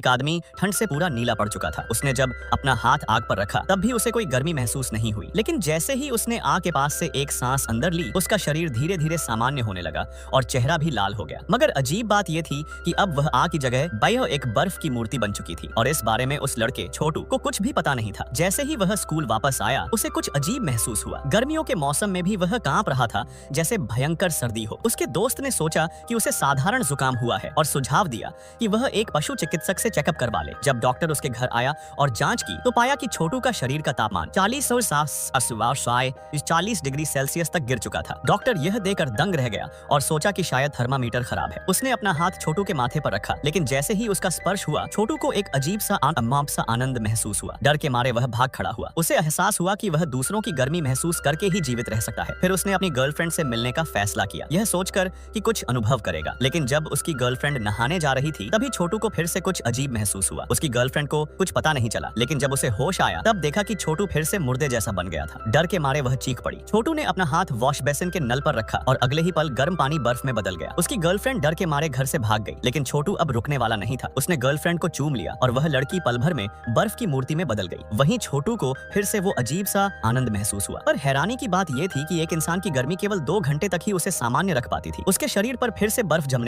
एक आदमी ठंड से पूरा नीला पड़ चुका था। उसने जब अपना हाथ आग पर रखा तब भी उसे कोई गर्मी महसूस नहीं हुई, लेकिन जैसे ही उसने आग के पास से एक सांस अंदर ली, उसका शरीर धीरे धीरे सामान्य होने लगा और चेहरा भी लाल हो गया। मगर अजीब बात यह थी कि अब वह आग की जगह बायो एक बर्फ की मूर्ति बन चुकी थी और इस बारे में उस लड़के छोटू को कुछ भी पता नहीं था। जैसे ही वह स्कूल वापस आया, उसे कुछ अजीब महसूस हुआ। गर्मियों के मौसम में भी वह कांप रहा था जैसे भयंकर सर्दी हो। उसके दोस्त ने सोचा कि उसे साधारण जुकाम हुआ है और सुझाव दिया कि वह एक पशु चिकित्सक से चेकअप करवा ले। जब डॉक्टर उसके घर आया और जांच की तो पाया कि छोटू का शरीर का तापमान 40 डिग्री सेल्सियस तक गिर चुका था। डॉक्टर यह देखकर दंग रह गया और सोचा कि शायद थर्मामीटर खराब है। उसने अपना हाथ छोटू के माथे पर रखा, लेकिन जैसे ही उसका स्पर्श हुआ, छोटू को एक अजीब सा आनंद महसूस हुआ। डर के मारे वह भाग खड़ा हुआ। उसे एहसास हुआ कि वह दूसरों की गर्मी महसूस करके ही जीवित रह सकता है। फिर उसने अपनी गर्लफ्रेंड से मिलने का फैसला किया, यह सोचकर कि कुछ अनुभव करेगा। लेकिन जब उसकी गर्लफ्रेंड नहाने जा रही थी तभी छोटू को फिर से कुछ अजीब महसूस हुआ। उसकी गर्लफ्रेंड को कुछ पता नहीं चला, लेकिन जब उसे होश आया तब देखा कि छोटू फिर से मुर्दे जैसा बन गया था। डर के मारे वह चीख पड़ी। छोटू ने अपना हाथ वॉश बेसिन के नल पर रखा और अगले ही पल गर्म पानी बर्फ में बदल गया। उसकी गर्लफ्रेंड डर के मारे घर से भाग गई, लेकिन छोटू अब रुकने वाला नहीं था। उसने गर्लफ्रेंड को चूम लिया और वह लड़की पल भर में बर्फ की मूर्ति में बदल गई। वहीं छोटू को फिर से वो अजीब सा आनंद महसूस हुआ। पर हैरानी की बात यह थी कि एक इंसान की गर्मी केवल 2 घंटे तक ही उसे सामान्य रख पाती थी। उसके शरीर पर फिर से बर्फ जमने